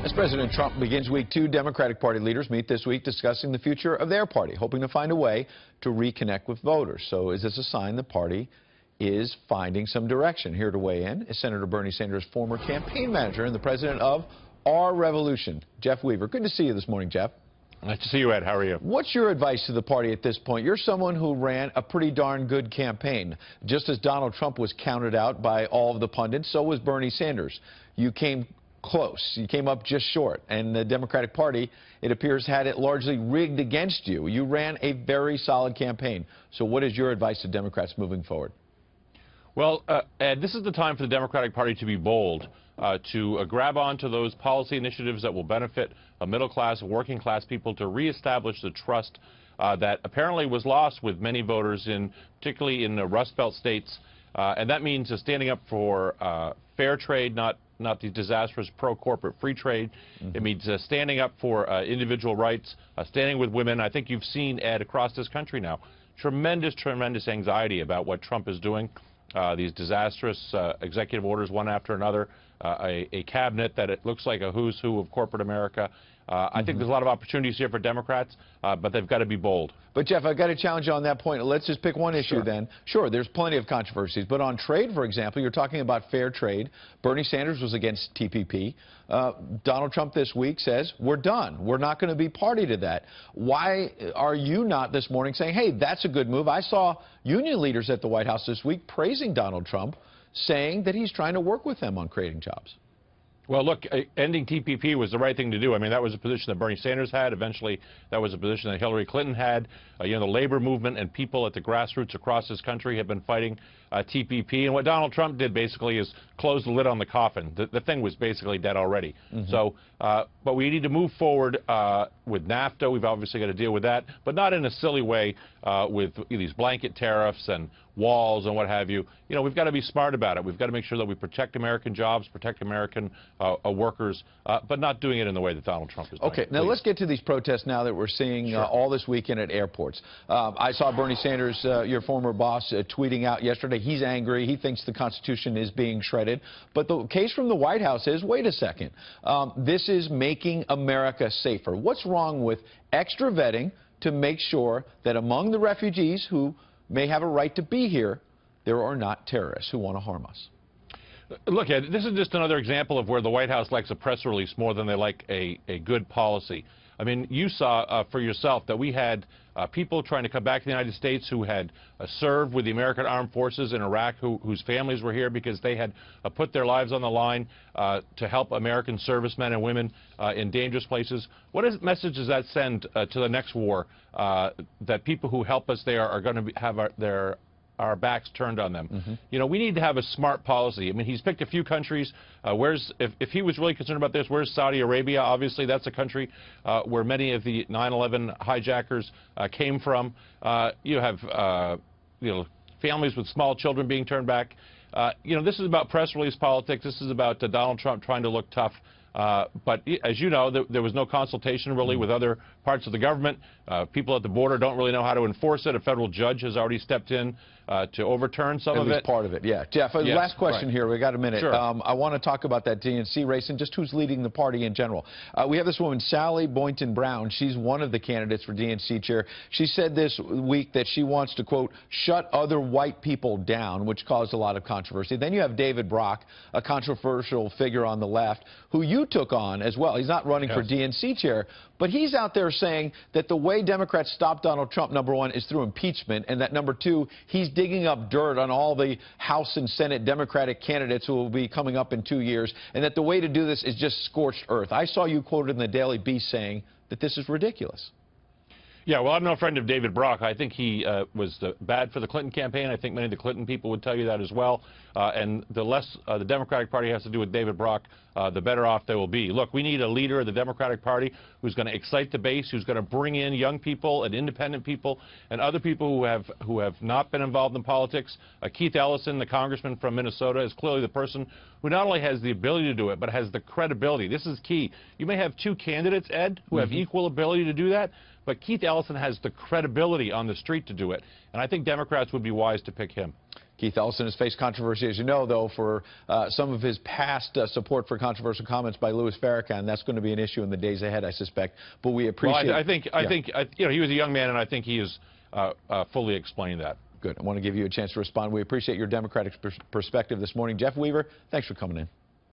As President Trump begins week two, Democratic Party leaders meet this week discussing the future of their party, hoping to find a way to reconnect with voters. So is this a sign the party is finding some direction? Here to weigh in is Senator Bernie Sanders' former campaign manager and the president of Our Revolution, Jeff Weaver. Good to see you this morning, Jeff. Nice to see you, Ed. How are you? What's your advice to the party at this point? You're someone who ran a pretty darn good campaign. Just as Donald Trump was counted out by all of the pundits, so was Bernie Sanders. You came close. You came up just short. And the Democratic Party, it appears, had it largely rigged against you. You ran a very solid campaign. So what is your advice to Democrats moving forward? Well, Ed, this is the time for the Democratic Party to be bold, to grab onto those policy initiatives that will benefit middle-class and working-class people, to reestablish the trust that apparently was lost with many voters, particularly in the Rust Belt states. And that means standing up for fair trade, not the disastrous pro-corporate free trade. It means standing up for individual rights, standing with women. I think you've seen, Ed, across this country now, tremendous anxiety about what Trump is doing. These disastrous executive orders, one after another, a cabinet that it looks like a who's who of corporate America. I think there's a lot of opportunities here for Democrats, but they've got to be bold. But, Jeff, I've got to challenge you on that point. Let's just pick one issue then. Sure, there's plenty of controversies. But on trade, for example, you're talking about fair trade. Bernie Sanders was against TPP. Donald Trump this week says, we're done. We're not going to be party to that. Why are you not this morning saying, hey, that's a good move? I saw union leaders at the White House this week praising Donald Trump, saying that he's trying to work with them on creating jobs. Well, look, ending TPP was the right thing to do. I mean, that was a position that Bernie Sanders had. Eventually, that was a position that Hillary Clinton had. You know, the labor movement and people at the grassroots across this country have been fighting TPP. And what Donald Trump did basically is close the lid on the coffin. The thing was basically dead already. So, but we need to move forward with NAFTA. We've obviously got to deal with that, but not in a silly way with these blanket tariffs and walls and what have you. You know, we've got to be smart about it. We've got to make sure that we protect American jobs, protect American workers, but not doing it in the way that Donald Trump is doing. Okay, now let's get to these protests now that we're seeing all this weekend at airports. I saw Bernie Sanders, your former boss, tweeting out yesterday. He's angry. He thinks the Constitution is being shredded. But the case from the White House is, wait a second, this is making America safer. What's wrong with extra vetting to make sure that among the refugees who may have a right to be here, there are not terrorists who want to harm us? Look, Ed, this is just another example of where the White House likes a press release more than they like a good policy. I mean, you saw for yourself that we had people trying to come back to the United States who had served with the American Armed Forces in Iraq, whose families were here because they had put their lives on the line to help American servicemen and women in dangerous places. What message does that send to the next war, that people who help us there are going to have our backs turned on them? You know, we need to have a smart policy. I mean, he's picked a few countries. If he was really concerned about this, where's Saudi Arabia? Obviously, that's a country where many of the 9/11 hijackers came from. You have, you know, families with small children being turned back. You know, this is about press release politics. This is about Donald Trump trying to look tough. But as you know, there was no consultation really with other parts of the government. People at the border don't really know how to enforce it. A federal judge has already stepped in to overturn some of it. At least part of it, yeah. Jeff, yes, last question here. We got a minute. Sure. I want to talk about that DNC race and just who's leading the party in general. We have this woman, Sally Boynton Brown. She's one of the candidates for DNC chair. She said this week that she wants to, quote, shut other white people down, which caused a lot of controversy. Then you have David Brock, a controversial figure on the left, who you took on as well. He's not running for DNC chair, but he's out there saying that the way Democrats stop Donald Trump, number one, is through impeachment, and that number two, he's digging up dirt on all the House and Senate Democratic candidates who will be coming up in 2 years, and that the way to do this is just scorched earth. I saw you quoted in the Daily Beast saying that this is ridiculous. Yeah, well, I'm no friend of David Brock. I think he was bad for the Clinton campaign. I think many of the Clinton people would tell you that as well. And the less the Democratic Party has to do with David Brock, the better off they will be. Look, we need a leader of the Democratic Party who's going to excite the base, who's going to bring in young people and independent people and other people who have not been involved in politics. Keith Ellison, the congressman from Minnesota, is clearly the person who not only has the ability to do it, but has the credibility. This is key. You may have two candidates, Ed, who have equal ability to do that, but Keith Ellison has the credibility on the street to do it. And I think Democrats would be wise to pick him. Keith Ellison has faced controversy, as you know, though, for some of his past support for controversial comments by Louis Farrakhan. That's going to be an issue in the days ahead, I suspect. But we appreciate. Well, I think you know, he was a young man, and I think he has fully explained that. Good. I want to give you a chance to respond. We appreciate your Democratic perspective this morning. Jeff Weaver, thanks for coming in.